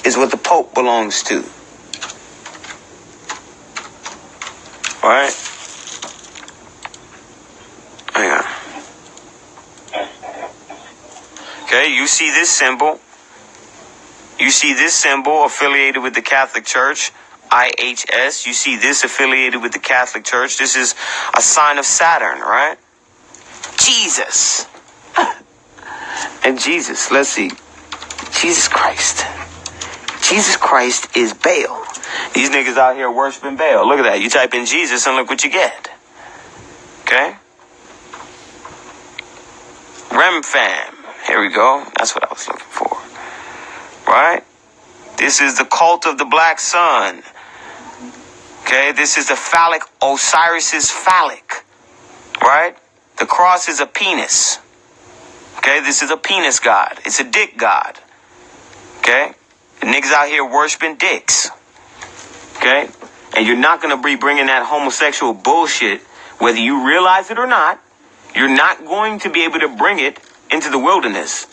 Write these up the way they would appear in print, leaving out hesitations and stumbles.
is what the Pope belongs to. Alright? Hang on. Okay, you see this symbol. You see this symbol affiliated with the Catholic Church, IHS. You see this affiliated with the Catholic Church. This is a sign of Saturn, right? Jesus. And Jesus, let's see. Jesus Christ. Jesus Christ is Baal. These niggas out here worshiping Baal. Look at that. You type in Jesus and look what you get. Okay? Remfam. Here we go. That's what I was looking for. Right? This is the cult of the black sun. Okay? This is the phallic, Osiris's phallic. Right? The cross is a penis. Okay? This is a penis god. It's a dick god. Okay? The niggas out here worshiping dicks. Okay? And you're not going to be bringing that homosexual bullshit, whether you realize it or not. You're not going to be able to bring it into the wilderness.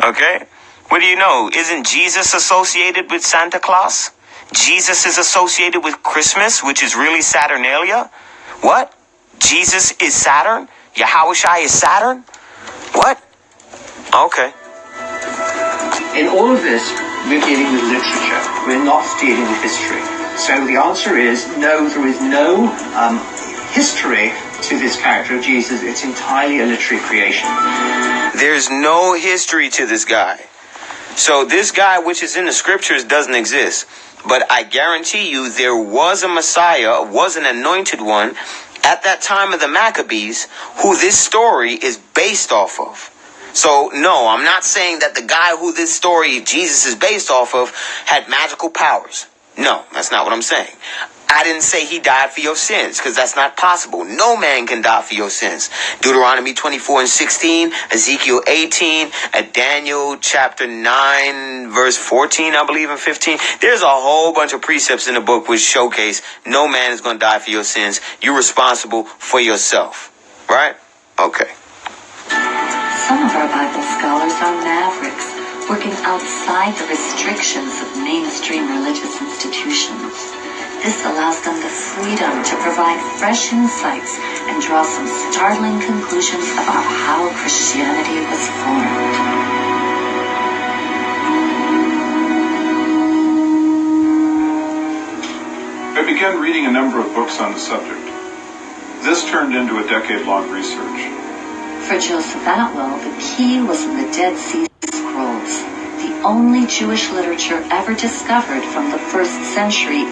Okay? What do you know? Isn't Jesus associated with Santa Claus? Jesus is associated with Christmas, which is really Saturnalia. What? Jesus is Saturn? Yahushua is Saturn? What? Okay. In all of this, we're dealing with literature. We're not dealing with history. So the answer is no, there is no history to this character of Jesus. It's entirely a literary creation. There's no history to this guy. So this guy, which is in the scriptures, doesn't exist. But I guarantee you there was a Messiah, was an anointed one at that time of the Maccabees who this story is based off of. So, no, I'm not saying that the guy who this story, Jesus, is based off of had magical powers. No, that's not what I'm saying. I didn't say he died for your sins, because that's not possible. No man can die for your sins. Deuteronomy 24:16, Ezekiel 18, Daniel chapter 9, verse 14, I believe, and 15. There's a whole bunch of precepts in the book which showcase no man is going to die for your sins. You're responsible for yourself. Right? Okay. Some of our Bible scholars are mavericks, working outside the restrictions of mainstream religious institutions. This allows them the freedom to provide fresh insights and draw some startling conclusions about how Christianity was formed. I began reading a number of books on the subject. This turned into a decade-long research. For Joseph Atwell, the key was in the Dead Sea Scrolls, the only Jewish literature ever discovered from the 1st century.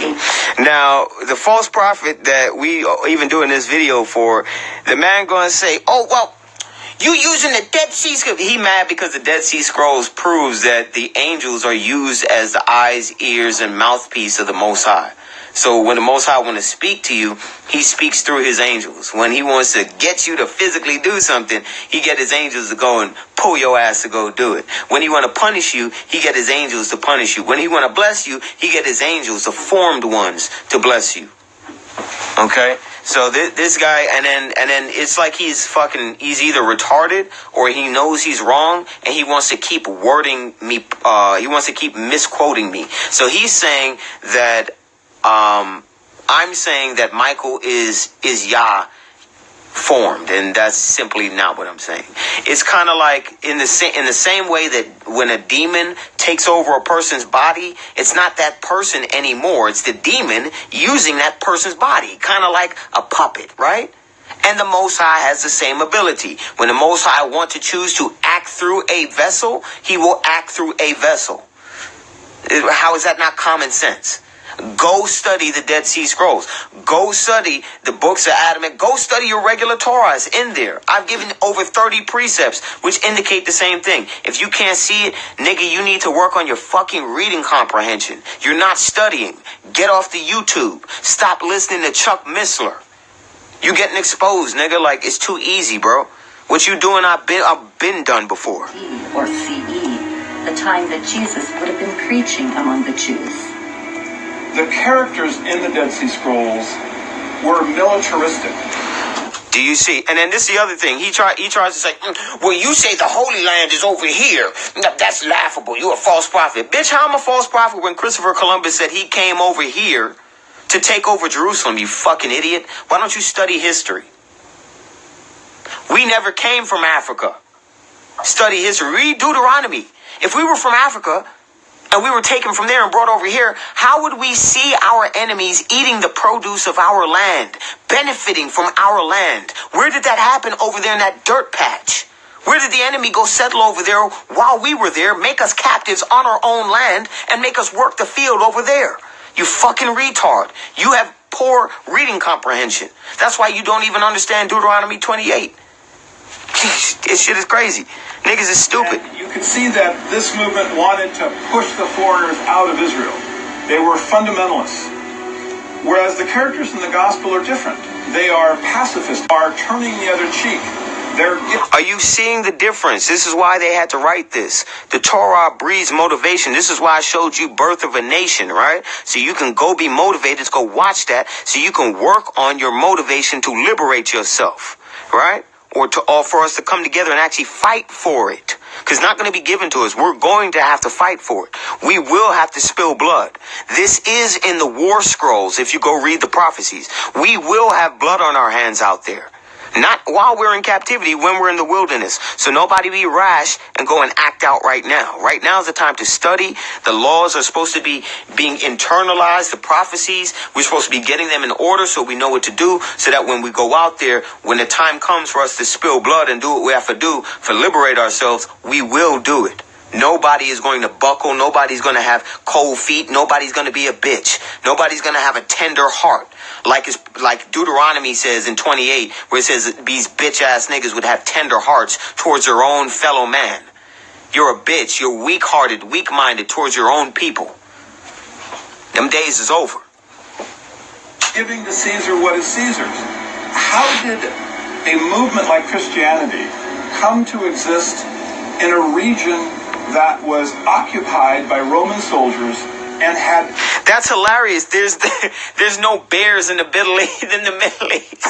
Now, the false prophet that we even doing this video for, the man going to say, oh, well, you using the Dead Sea Scrolls. He mad because the Dead Sea Scrolls proves that the angels are used as the eyes, ears, and mouthpiece of the Most High. So when the Most High want to speak to you, he speaks through his angels. When he wants to get you to physically do something, he get his angels to go and pull your ass to go do it. When he want to punish you, he get his angels to punish you. When he want to bless you, he get his angels, the formed ones, to bless you. Okay? So this guy, and then it's like he's either retarded or he knows he's wrong and he wants to keep wording me, he wants to keep misquoting me. So he's saying that, I'm saying that Michael is Yah formed, and that's simply not what I'm saying. It's kind of like in the same way that when a demon takes over a person's body, it's not that person anymore. It's the demon using that person's body, kind of like a puppet, right? And the Most High has the same ability. When the Most High wants to choose to act through a vessel, he will act through a vessel. How is that not common sense? Go study the Dead Sea Scrolls. Go study the books of Adam. And go study your regular Torah. It's in there. I've given over 30 precepts which indicate the same thing. If you can't see it, nigga, you need to work on your fucking reading comprehension. You're not studying. Get off the YouTube. Stop listening to Chuck Missler. You getting exposed, nigga. Like, it's too easy, bro. What you doing, I've been done before. Or CE, the time that Jesus would have been preaching among the Jews. The characters in the Dead Sea Scrolls were militaristic. Do you see? And then this is the other thing. He tries to say, well, you say the Holy Land is over here. That's laughable. You're a false prophet. Bitch, how am I a false prophet when Christopher Columbus said he came over here to take over Jerusalem, you fucking idiot? Why don't you study history? We never came from Africa. Study history. Read Deuteronomy. If we were from Africa and we were taken from there and brought over here, how would we see our enemies eating the produce of our land, benefiting from our land? Where did that happen? Over there in that dirt patch. Where did the enemy go settle over there while we were there, make us captives on our own land, and make us work the field over there? You fucking retard. You have poor reading comprehension. That's why you don't even understand Deuteronomy 28. This shit is crazy. Niggas is stupid. And you can see that this movement wanted to push the foreigners out of Israel. They were fundamentalists. Whereas the characters in the gospel are different. They are pacifists, are turning the other cheek. Are you seeing the difference? This is why they had to write this. The Torah breeds motivation. This is why I showed you Birth of a Nation, right? So you can go be motivated. Go watch that so you can work on your motivation to liberate yourself, right? Or for us to come together and actually fight for it. Because it's not going to be given to us. We're going to have to fight for it. We will have to spill blood. This is in the war scrolls if you go read the prophecies. We will have blood on our hands out there. Not while we're in captivity, when we're in the wilderness. So nobody be rash and go and act out right now. Right now is the time to study. The laws are supposed to be being internalized. The prophecies, we're supposed to be getting them in order so we know what to do. So that when we go out there, when the time comes for us to spill blood and do what we have to do to liberate ourselves, we will do it. Nobody is going to buckle. Nobody's going to have cold feet. Nobody's going to be a bitch. Nobody's going to have a tender heart. Like Deuteronomy says in 28, where it says these bitch ass niggas would have tender hearts towards their own fellow man. You're a bitch. You're weak-hearted, weak-minded towards your own people. Them days is over. Giving to Caesar what is Caesar's. How did a movement like Christianity come to exist in a region that was occupied by Roman soldiers and had... That's hilarious. There's no bears in the Middle East.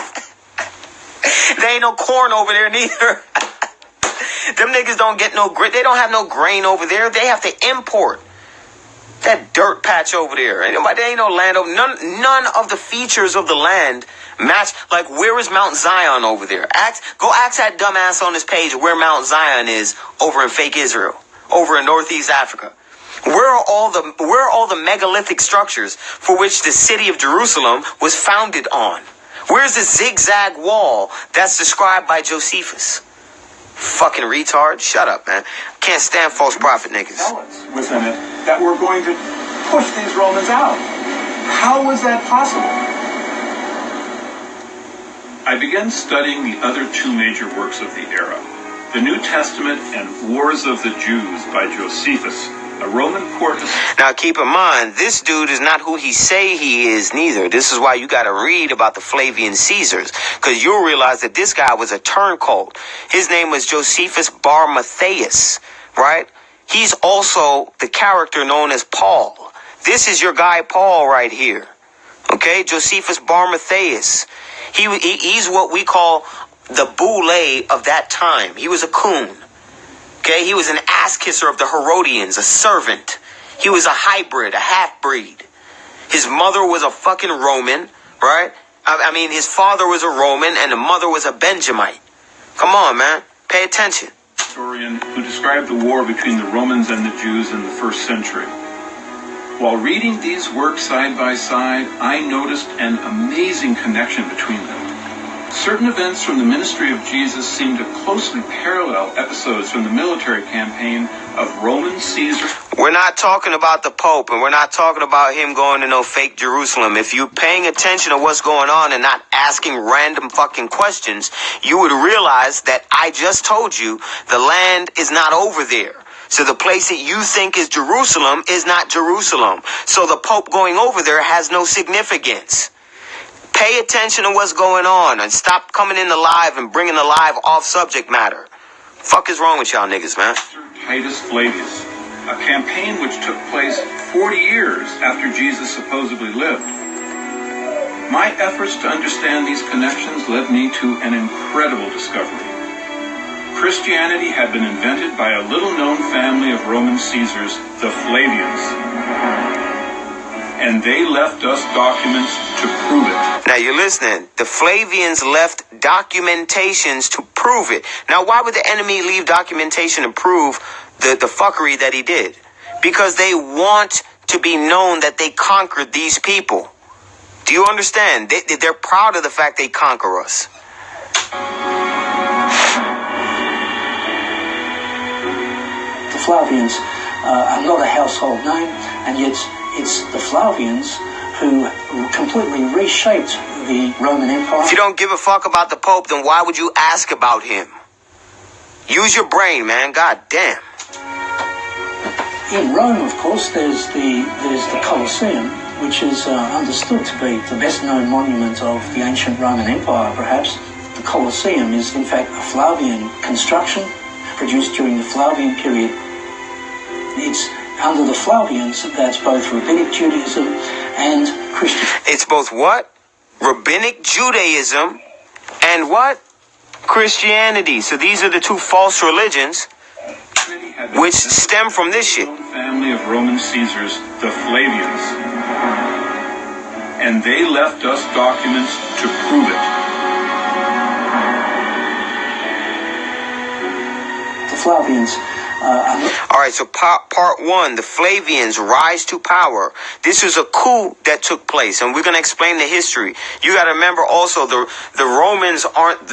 There ain't no corn over there neither. Them niggas don't get no grit. They don't have no grain over there. They have to import that dirt patch over there. There ain't no land over. None of the features of the land match. Like, where is Mount Zion over there? Go ask that dumbass on this page where Mount Zion is over in fake Israel, over in Northeast Africa. Where are all the megalithic structures for which the city of Jerusalem was founded on? Where's the zigzag wall that's described by Josephus? Fucking retard. Shut up, man. Can't stand false prophet niggas. Within it that we're going to push these Romans out. How was that possible? I began studying the other two major works of the era, the New Testament and Wars of the Jews by Josephus, a Roman court. Now keep in mind, this dude is not who he say he is neither. This is why you got to read about the Flavian Caesars, because you'll realize that this guy was a turncoat. His name was Josephus Bar Matthias, right? He's also the character known as Paul. This is your guy Paul right here. Okay, Josephus Bar Matthias. He's what we call the boule of that time. He was a coon. Okay, he was an ass kisser of the Herodians, a servant. He was a hybrid, a half-breed. His mother was a fucking Roman, right? I mean, his father was a Roman and the mother was a Benjamite. Come on, man. Pay attention. Historian who described the war between the Romans and the Jews in the first century. While reading these works side by side, I noticed an amazing connection between them. Certain events from the ministry of Jesus seem to closely parallel episodes from the military campaign of Roman Caesar. We're not talking about the Pope, and we're not talking about him going to no fake Jerusalem. If you're paying attention to what's going on and not asking random fucking questions, you would realize that I just told you the land is not over there. So the place that you think is Jerusalem is not Jerusalem. So the Pope going over there has no significance. Pay attention to what's going on and stop coming in the live and bringing the live off subject matter. Fuck is wrong with y'all niggas, man? Titus Flavius, a campaign which took place 40 years after Jesus supposedly lived. My efforts to understand these connections led me to an incredible discovery. Christianity had been invented by a little-known family of Roman Caesars, the Flavians. And they left us documents to prove it. Now you're listening. The Flavians left documentations to prove it. Now why would the enemy leave documentation to prove the fuckery that he did? Because they want to be known that they conquered these people. Do you understand? They're proud of the fact they conquer us. The Flavians are not a household name, and yet it's the Flavians who completely reshaped the Roman Empire. If you don't give a fuck about the Pope, then why would you ask about him? Use your brain, man. God damn. In Rome, of course, there's the Colosseum, which is understood to be the best-known monument of the ancient Roman Empire, perhaps. The Colosseum is, in fact, a Flavian construction produced during the Flavian period. It's under the Flavians that's both Rabbinic Judaism and Christianity. It's both what? Rabbinic Judaism and what? Christianity. So these are the two false religions which stem from this shit. Family of Roman Caesars, the Flavians. And they left us documents to prove it. The Flavians. All right, so part one, the Flavians rise to power. This is a coup that took place, and we're going to explain the history. You got to remember also the Romans aren't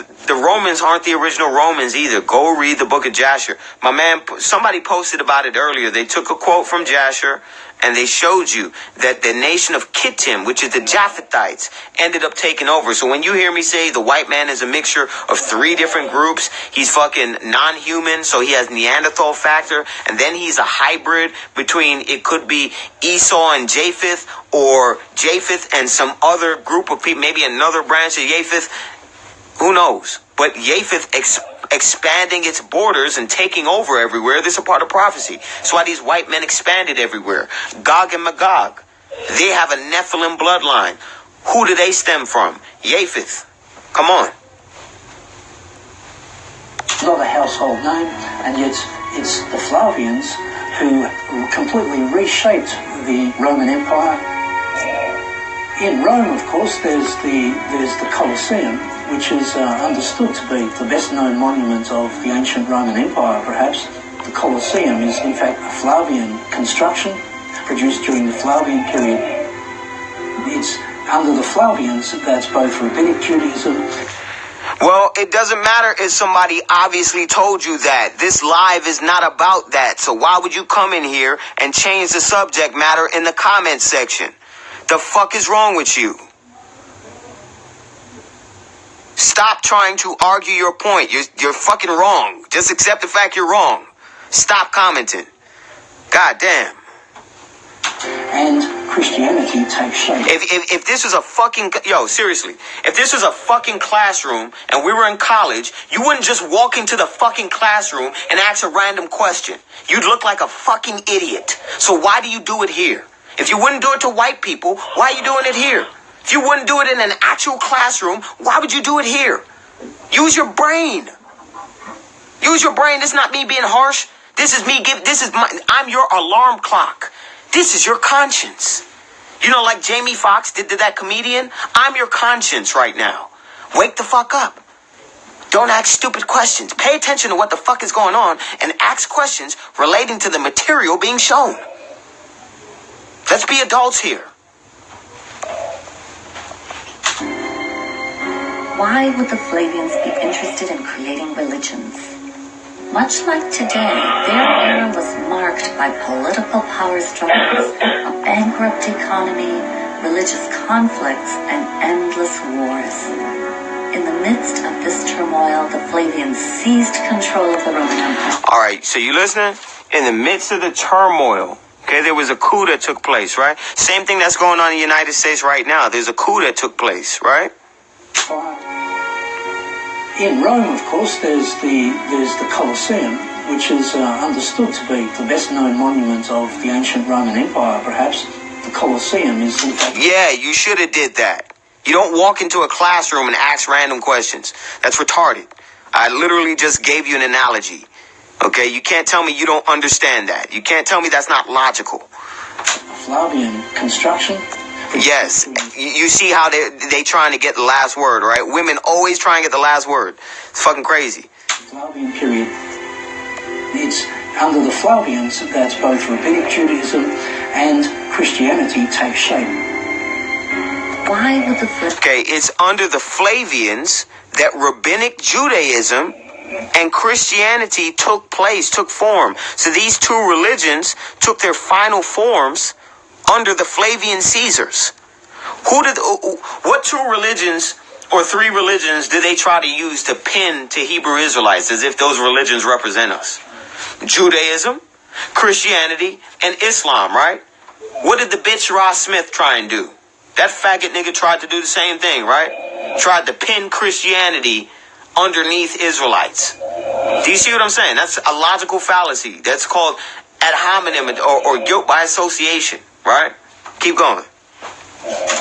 the original Romans either. Go read the book of Jasher. My man, somebody posted about it earlier. They took a quote from Jasher, and they showed you that the nation of Kittim, which is the Japhethites, ended up taking over. So when you hear me say the white man is a mixture of three different groups, he's fucking non-human, so he has Neanderthal factor, and then he's a hybrid between, it could be Esau and Japheth, or Japheth and some other group of people, maybe another branch of Japheth. Who knows? But Japheth expanding its borders and taking over everywhere. This is a part of prophecy. That's why these white men expanded everywhere. Gog and Magog. They have a Nephilim bloodline. Who do they stem from? Japheth. Come on. Not a household name, and yet it's the Flavians who completely reshaped the Roman Empire. In Rome, of course, there's the Colosseum, which is understood to be the best-known monument of the ancient Roman Empire, perhaps. The Colosseum is, in fact, a Flavian construction produced during the Flavian period. It's under the Flavians that's both Rabbinic Judaism. Well, it doesn't matter if somebody obviously told you that. This live is not about that. So why would you come in here and change the subject matter in the comment section? The fuck is wrong with you? Stop trying to argue your point. You're fucking wrong. Just accept the fact you're wrong. Stop commenting. God damn. And Christianity takes shape. If this was a fucking... Yo, seriously. If this was a fucking classroom and we were in college, you wouldn't just walk into the fucking classroom and ask a random question. You'd look like a fucking idiot. So why do you do it here? If you wouldn't do it to white people, why are you doing it here? If you wouldn't do it in an actual classroom, why would you do it here? Use your brain. Use your brain. This is not me being harsh. I'm your alarm clock. This is your conscience. You know, like Jamie Foxx did to that comedian? I'm your conscience right now. Wake the fuck up. Don't ask stupid questions. Pay attention to what the fuck is going on and ask questions relating to the material being shown. Let's be adults here. Why would the Flavians be interested in creating religions? Much like today, their era was marked by political power struggles, a bankrupt economy, religious conflicts, and endless wars. In the midst of this turmoil, the Flavians seized control of the Roman Empire. All right, so you listening? In the midst of the turmoil, okay, there was a coup that took place, right? Same thing that's going on in the United States right now. There's a coup that took place, right? In Rome, of course, there's the Colosseum, which is understood to be the best-known monument of the ancient Roman Empire, perhaps. The Colosseum is, in fact... Yeah, you should have did that. You don't walk into a classroom and ask random questions. That's retarded. I literally just gave you an analogy. Okay, you can't tell me you don't understand that. You can't tell me that's not logical. Flavian construction. Yes, you see how they trying to get the last word, right? Women always try and get the last word. It's fucking crazy. Flavian period. It's under the Flavians that both rabbinic Judaism and Christianity take shape. Why would the Okay, it's under the Flavians that rabbinic Judaism and Christianity took form. So these two religions took their final forms under the Flavian Caesars. What two religions or three religions did they try to use to pin to Hebrew Israelites as if those religions represent us? Judaism, Christianity, and Islam, right? What did the bitch Ross Smith try and do? That faggot nigga tried to do the same thing, right? Tried to pin Christianity underneath Israelites. Do you see what I'm saying? That's a logical fallacy. That's called ad hominem or guilt by association, right? Keep going.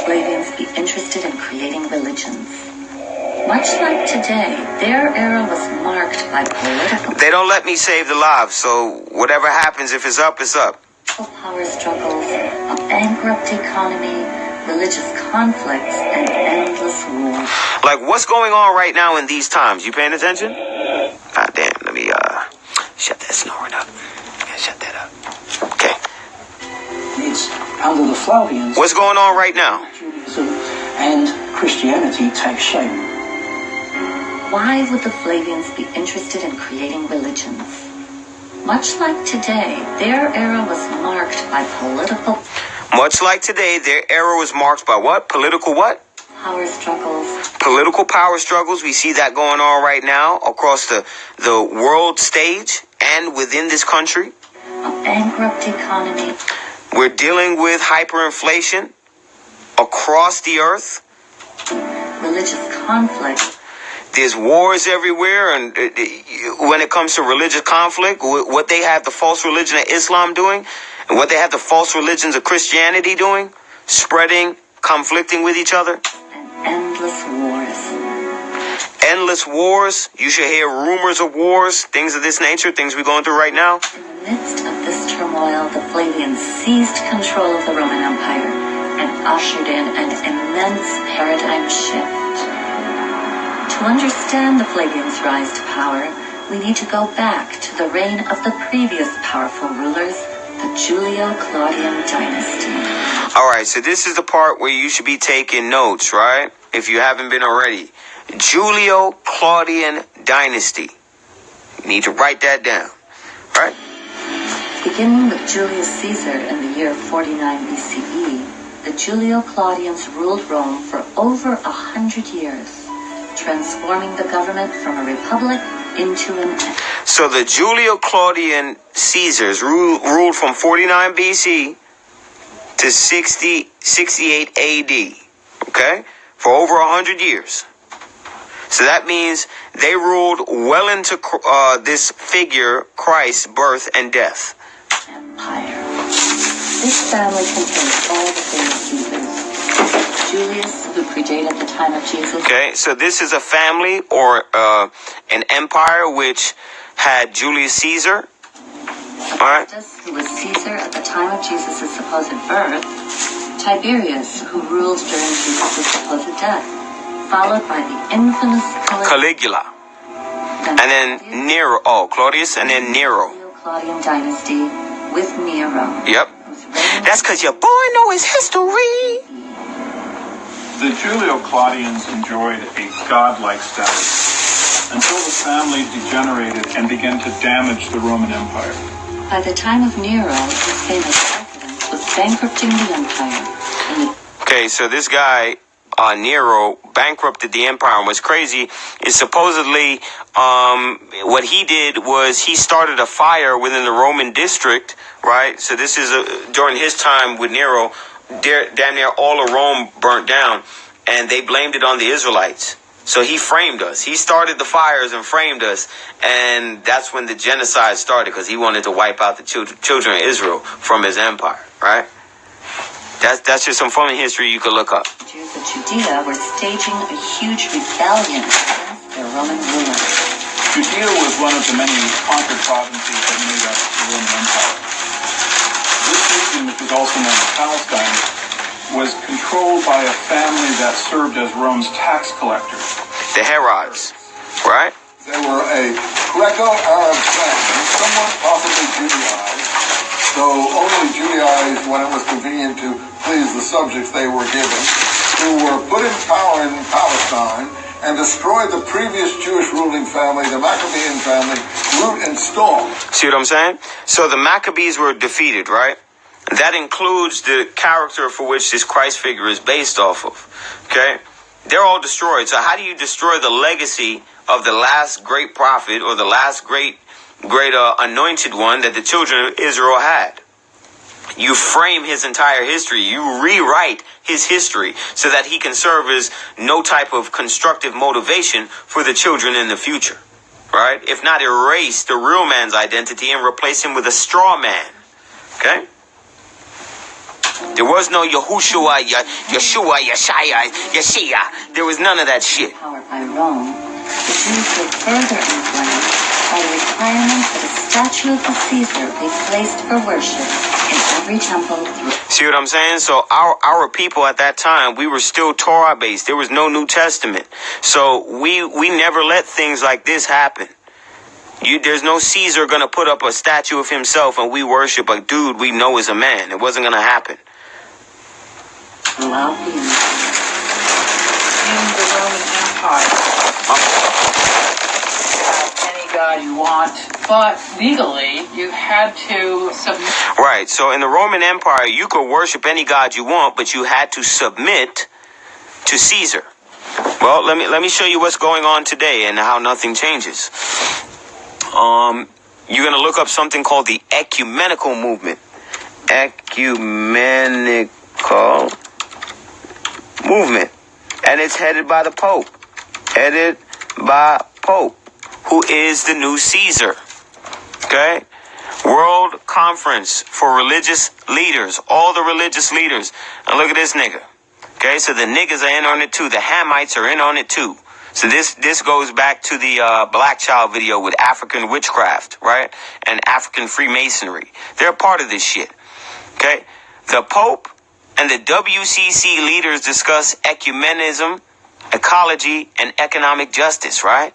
Flavians be interested in creating religions? Much like today, their era was marked by political... They don't let me save the lives, so whatever happens, if it's up, it's up. Power struggles, a bankrupt economy, religious conflicts, and endless war. Like, what's going on right now in these times? You paying attention? God damn, let me, shut that snoring up. Yeah, shut that up. Okay. It's under the Flavians. What's going on right now? Judaism and Christianity take shape. Why would the Flavians be interested in creating religions? Much like today, their era was marked by political... Much like today, their era was marked by what? Political what? Power struggles. Political power struggles. We see that going on right now across the world stage and within this country. A bankrupt economy. We're dealing with hyperinflation across the earth. Religious conflict. There's wars everywhere, and when it comes to religious conflict, what they have the false religion of Islam doing, and what they have the false religions of Christianity doing, spreading, conflicting with each other. And endless wars. Endless wars. You should hear rumors of wars, things of this nature, things we're going through right now. In the midst of this turmoil, the Flavians seized control of the Roman Empire and ushered in an immense paradigm shift. To understand the Flavians' rise to power, we need to go back to the reign of the previous powerful rulers, the Giulio-Claudian dynasty. All right, so this is the part where you should be taking notes, right? If you haven't been already. Giulio-Claudian dynasty. You need to write that down, right? Beginning with Julius Caesar in the year 49 BCE, the Giulio-Claudians ruled Rome for over 100 years. Transforming the government from a republic into an... So the Giulio-Claudian Caesars ruled from 49 BC to 68 AD, okay? For over 100 years. So that means they ruled well into this figure, Christ's birth and death. Empire. This family contains all the famous Caesars. Julius, who predated the time of Jesus. Okay, so this is a family or an empire which had Julius Caesar. Augustus, who was Caesar at the time of Jesus' supposed birth. Tiberius, who ruled during Jesus' supposed death. Followed by the infamous Caligula. And then Nero. Oh, Claudius and then Nero. Giulio-Claudian dynasty with Nero. Yep. That's because your boy know his history. The Giulio-Claudians enjoyed a godlike status until the family degenerated and began to damage the Roman Empire. By the time of Nero, his famous residence was bankrupting the empire. Okay, so this guy, Nero, bankrupted the empire. And what's crazy is supposedly what he did was he started a fire within the Roman district, right? So this is during his time with Nero. Damn near all of Rome burnt down, and they blamed it on the Israelites. So he framed us. He started the fires and framed us, and that's when the genocide started, because he wanted to wipe out the children of Israel from his empire, right? That's just some funny history you could look up. Jews of Judea were staging a huge rebellion against their Roman rulers. Judea was one of the many conquered provinces that made up the Roman Empire. This region, which was also known as Palestine, was controlled by a family that served as Rome's tax collectors. The Herods, right? They were a Greco-Arab family, somewhat possibly Judaized, though only Judaized when it was convenient to please the subjects they were given, who were put in power in Palestine and destroyed the previous Jewish ruling family, the Maccabean family, root and stalk. See what I'm saying? So the Maccabees were defeated, right? That includes the character for which this Christ figure is based off of. Okay? They're all destroyed. So how do you destroy the legacy of the last great prophet or the last great anointed one that the children of Israel had? You frame his entire history. You rewrite his history so that he can serve as no type of constructive motivation for the children in the future. Right? If not, erase the real man's identity and replace him with a straw man. Okay? There was no Yahushua, Yeshua, Yeshaya, Yeshia. There was none of that shit. Powered by Rome, the Jews were further inflamed by the requirement that a statue of the Caesar be placed for worship in every temple. See what I'm saying? So our people at that time, we were still Torah based. There was no New Testament. So we never let things like this happen. There's no Caesar gonna put up a statue of himself and we worship a dude we know is a man. It wasn't gonna happen. Throughout the In the Roman Empire, any god you want, but legally you had to submit. Right. So in the Roman Empire, you could worship any god you want, but you had to submit to Caesar. Well, let me show you what's going on today and how nothing changes. You're going to look up something called the ecumenical movement. Ecumenical movement. And it's headed by the Pope. Headed by Pope, who is the new Caesar. Okay? World Conference for Religious Leaders. All the religious leaders. And look at this nigga. Okay? So the niggas are in on it too. The Hamites are in on it too. So this goes back to the Black Child video with African witchcraft, right? And African Freemasonry. They're a part of this shit. Okay? The Pope and the WCC leaders discuss ecumenism, ecology, and economic justice, right?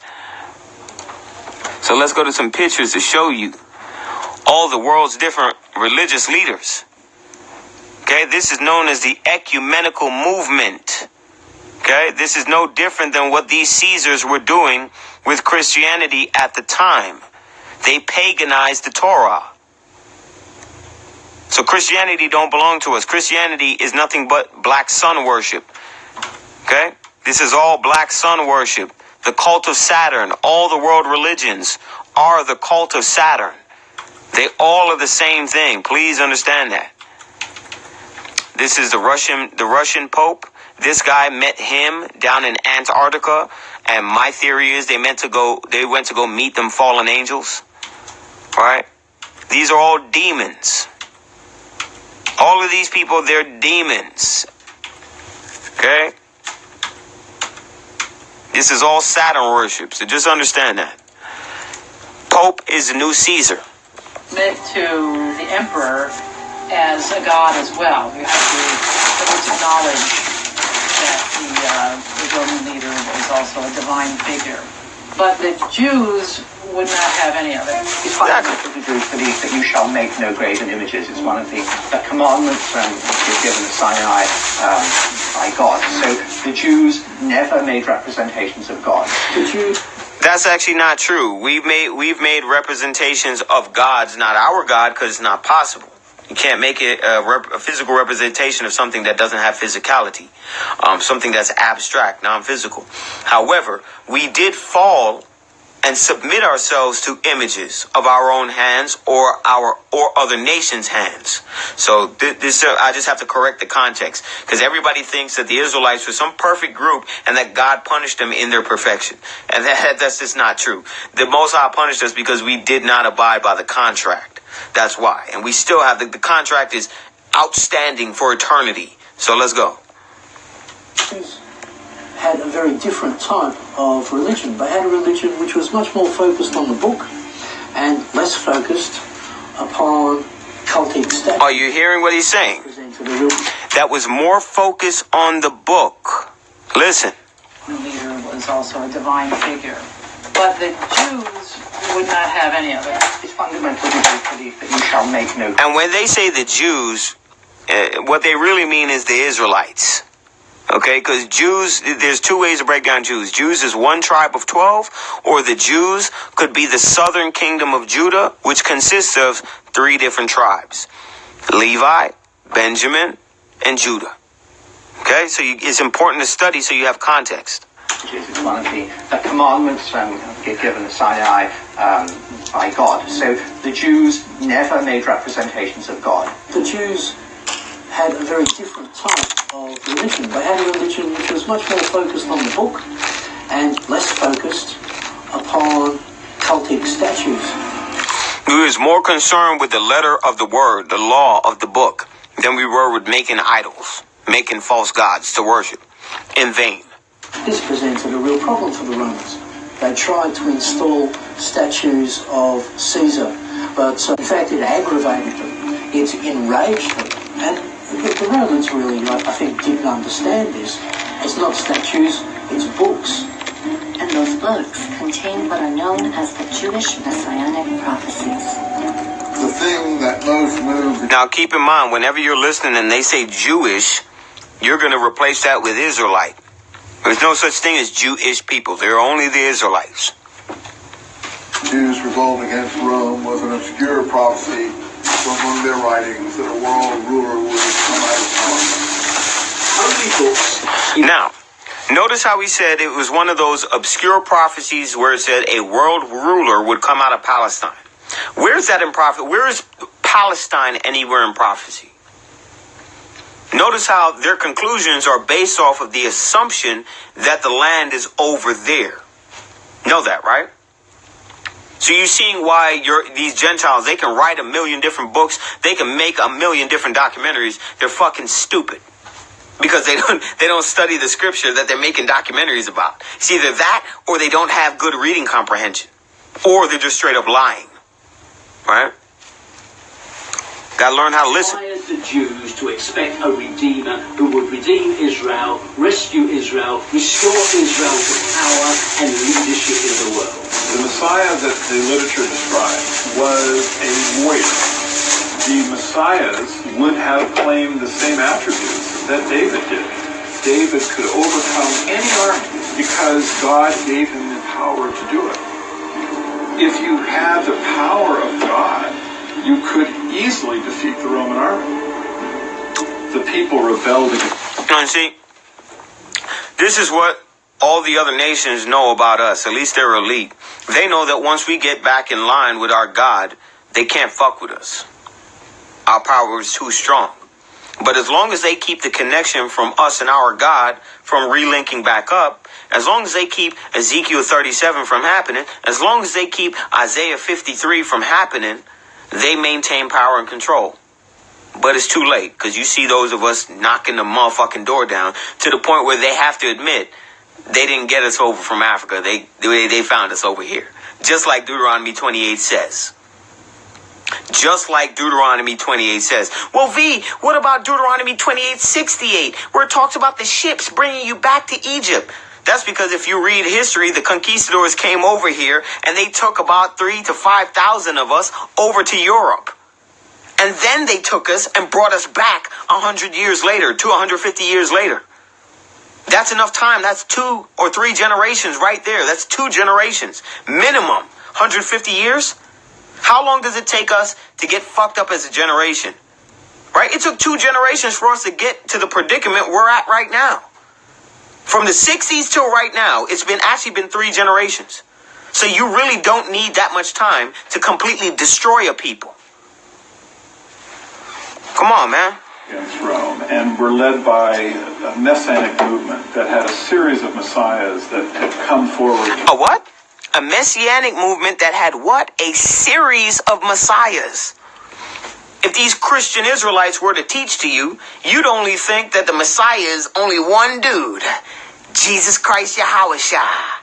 So let's go to some pictures to show you all the world's different religious leaders. Okay? This is known as the ecumenical movement. Okay, this is no different than what these Caesars were doing with Christianity at the time. They paganized the Torah. So Christianity don't belong to us. Christianity is nothing but black sun worship. Okay, this is all black sun worship. The cult of Saturn, all the world religions are the cult of Saturn. They all are the same thing. Please understand that. This is the Russian Pope. This guy met him down in Antarctica, and my theory is they went to go meet them fallen angels. Right? These are all demons. All of these people, they're demons. Okay? This is all Saturn worship, so just understand that. Pope is the new Caesar. Submit to the emperor as a god as well. You have to at least acknowledge that the Roman leader is also a divine figure. But the Jews would not have any of it. It's fundamental to the Jewish belief that you shall make no graven images. It's one of the commandments which was given at Sinai by God. So the Jews never made representations of God. The Jews... That's actually not true. We've made representations of gods, not our God, because it's not possible. You can't make it a physical representation of something that doesn't have physicality, something that's abstract, non-physical. However, we did fall and submit ourselves to images of our own hands or other nations' hands. So this I just have to correct the context, because everybody thinks that the Israelites were some perfect group and that God punished them in their perfection, and that's just not true. The Most High punished us because we did not abide by the contract. That's why. And we still have the contract is outstanding for eternity. So let's go. Jews had a very different type of religion. They had a religion which was much more focused on the book and less focused upon cultic statues. Are you hearing what he's saying? That was more focused on the book. Listen. The leader was also a divine figure. But the Jews would not have any of it. It's fundamental belief that you shall make no... And when they say the Jews, what they really mean is the Israelites. Okay, because Jews, there's two ways to break down Jews. Jews is one tribe of 12, or the Jews could be the southern kingdom of Judah, which consists of 3 different tribes. Levi, Benjamin, and Judah. Okay, so it's important to study so you have context. It's one of the commandments given at Sinai by God. So the Jews never made representations of God. The Jews had a very different type of religion. They had a religion which was much more focused on the book and less focused upon cultic statues. We was more concerned with the letter of the word, the law of the book, than we were with making idols, making false gods to worship in vain. This presented a real problem for the Romans. They tried to install statues of Caesar, but in fact it aggravated them. It enraged them. And the Romans really, I think, didn't understand this. It's not statues, it's books. And those books contain what are known as the Jewish messianic prophecies. The thing that most moved... Now keep in mind, whenever you're listening and they say Jewish, you're going to replace that with Israelite. There's no such thing as Jewish people. They're only the Israelites. Jews revolt against Rome was an obscure prophecy from one of their writings that a world ruler would come out of power. How many books? Now, notice how he said it was one of those obscure prophecies where it said a world ruler would come out of Palestine. Where's that in prophecy? Where is Palestine anywhere in prophecy? Notice how their conclusions are based off of the assumption that the land is over there. Know that, right? So you're seeing why these Gentiles, they can write 1 million different books. They can make 1 million different documentaries. They're fucking stupid. Because they don't study the scripture that they're making documentaries about. It's either that or they don't have good reading comprehension. Or they're just straight up lying. Right? Gotta learn how to listen. Required the Jews to expect a redeemer who would redeem Israel, rescue Israel, restore Israel to power and leadership in the world. The Messiah that the literature described was a warrior. The Messiahs would have claimed the same attributes that David did. David could overcome any army because God gave him the power to do it. If you had the power of God, you could easily defeat the Roman army. The people rebelled against. And see, this is what all the other nations know about us. At least they're elite. They know that once we get back in line with our God, they can't fuck with us. Our power is too strong. But as long as they keep the connection from us and our God from relinking back up, as long as they keep Ezekiel 37 from happening, as long as they keep Isaiah 53 from happening, they maintain power and control. But it's too late, because you see those of us knocking the motherfucking door down to the point where they have to admit they didn't get us over from Africa. They found us over here. Just like Deuteronomy 28 says. Just like Deuteronomy 28 says. Well, V, what about Deuteronomy 28:68, where it talks about the ships bringing you back to Egypt? That's because if you read history, the conquistadors came over here and they took about 3,000 to 5,000 of us over to Europe. And then they took us and brought us back 100 years later, 250 years later. That's enough time. That's 2 or 3 generations right there. That's 2 generations. Minimum. 150 years? How long does it take us to get fucked up as a generation? Right? It took 2 generations for us to get to the predicament we're at right now. From the 60s till right now, it's actually been 3 generations. So you really don't need that much time to completely destroy a people. Come on, man. Against Rome, and were led by a messianic movement that had a series of messiahs that had come forward. A what? A messianic movement that had what? A series of messiahs. if these Christian Israelites were to teach to you, you'd only think that the Messiah is only one dude. Jesus Christ Yahushua.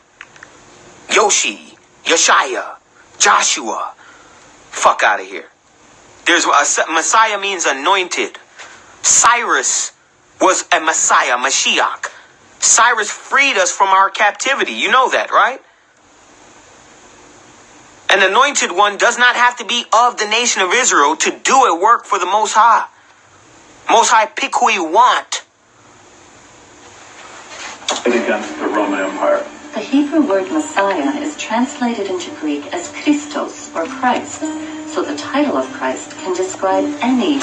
Yoshi. Yeshaya. Joshua. Fuck out of here. There's Messiah means anointed. Cyrus was a Messiah, Mashiach. Cyrus freed us from our captivity. You know that, right? An anointed one does not have to be of the nation of Israel to do a work for the Most High. Most High pick who he want. Against the Roman Empire. The Hebrew word Messiah is translated into Greek as Christos or Christ, so the title of Christ can describe any.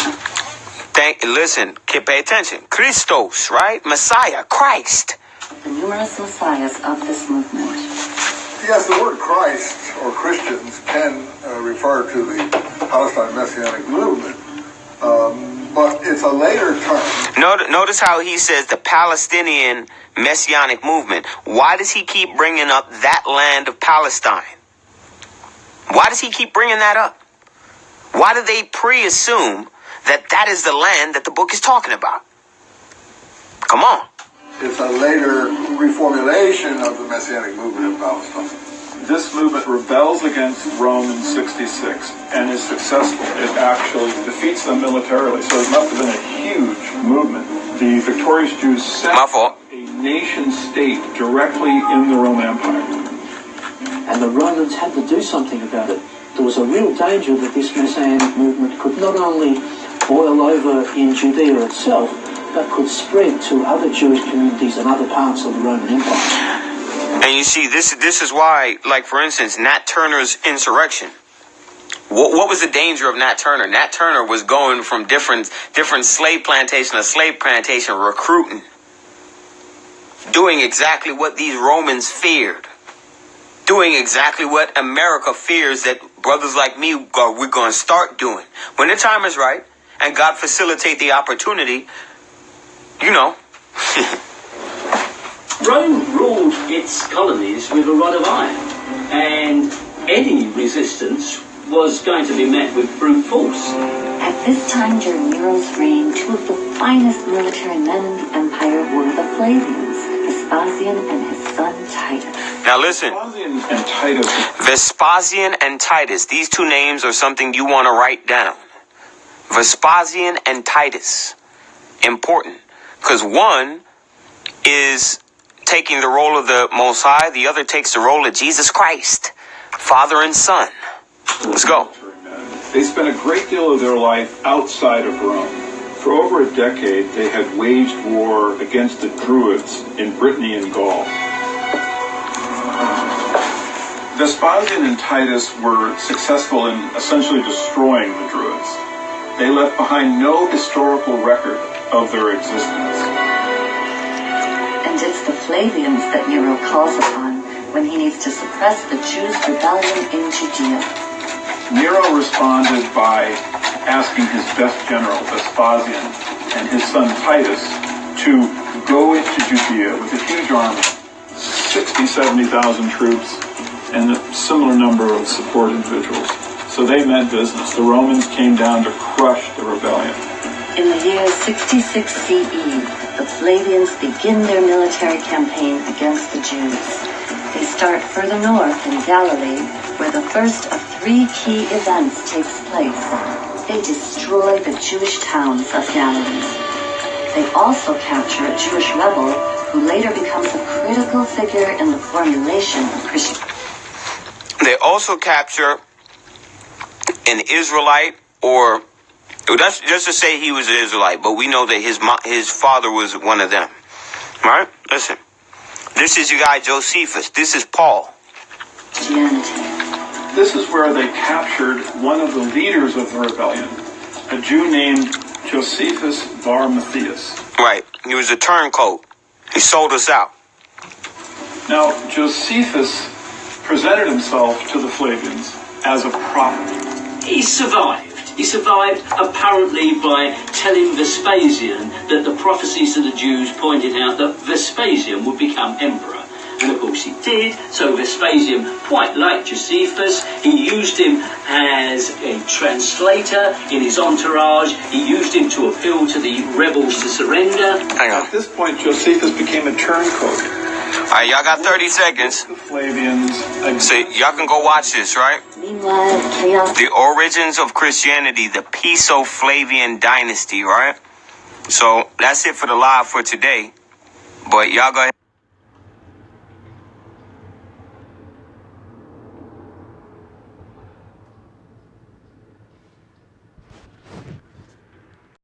Listen, pay attention. Christos, right? Messiah, Christ. The numerous messiahs of this movement. Yes, the word Christ or Christians can refer to the Palestine Messianic movement, but it's a later term. Notice how he says the Palestinian Messianic movement. Why does he keep bringing up that land of Palestine? Why does he keep bringing that up? Why do they pre-assume that that is the land that the book is talking about? Come on. It's a later reformulation of the Messianic movement in Palestine. This movement rebels against Rome in 66 and is successful. It actually defeats them militarily, so it must have been a huge movement. The victorious Jews set up a nation-state directly in the Roman Empire. And the Romans had to do something about it. There was a real danger that this Messianic movement could not only boil over in Judea itself, but could spread to other Jewish communities and other parts of the Roman Empire. And you see, this is why, like for instance, Nat Turner's insurrection. What was the danger of Nat Turner? Nat Turner was going from different slave plantation to slave plantation, recruiting, doing exactly what these Romans feared, doing exactly what America fears that brothers like me we're going to start doing when the time is right and God facilitate the opportunity. You know. Rome ruled its colonies with a rod of iron, and any resistance was going to be met with brute force. At this time during Nero's reign, two of the finest military men in the empire were the Flavians, Vespasian and his son Titus. Now listen. Vespasian and Titus. Vespasian and Titus. These two names are something you want to write down. Vespasian and Titus. Important. Because one is taking the role of the Most High. The other takes the role of Jesus Christ. Father and Son. Let's go. They spent a great deal of their life outside of Rome. For over a decade, they had waged war against the Druids in Brittany and Gaul. Vespasian and Titus were successful in essentially destroying the Druids. They left behind no historical record of their existence. And it's the Flavians that Nero calls upon when he needs to suppress the Jews' rebellion in Judea. Nero responded by asking his best general, Vespasian, and his son Titus to go into Judea with a huge army, 60,000-70,000 troops, and a similar number of support individuals. So they meant business. The Romans came down to crush the rebellion. In the year 66 CE, the Flavians begin their military campaign against the Jews. They start further north in Galilee, where the first of three key events takes place. They destroy the Jewish towns of Galilee. They also capture a Jewish rebel who later becomes a critical figure in the formulation of Christianity. They also capture an Israelite, or that's just to say he was an Israelite, but we know that his father was one of them. All right? Listen. This is your guy Josephus. This is Paul. This is where they captured one of the leaders of the rebellion, a Jew named Josephus Bar Matthias. Right. He was a turncoat. He sold us out. Now, Josephus presented himself to the Flavians as a prophet. He survived. He survived apparently by telling Vespasian that the prophecies of the Jews pointed out that Vespasian would become emperor. And of course he did. So Vespasian quite liked Josephus. He used him as a translator in his entourage. He used him to appeal to the rebels to surrender. Hang on. At this point, Josephus became a turncoat. All right, y'all got 30 seconds. The Flavians. So y'all can go watch this, right? Meanwhile, chaos. The origins of Christianity, the Flavian dynasty, right? So that's it for the live for today. But y'all go ahead.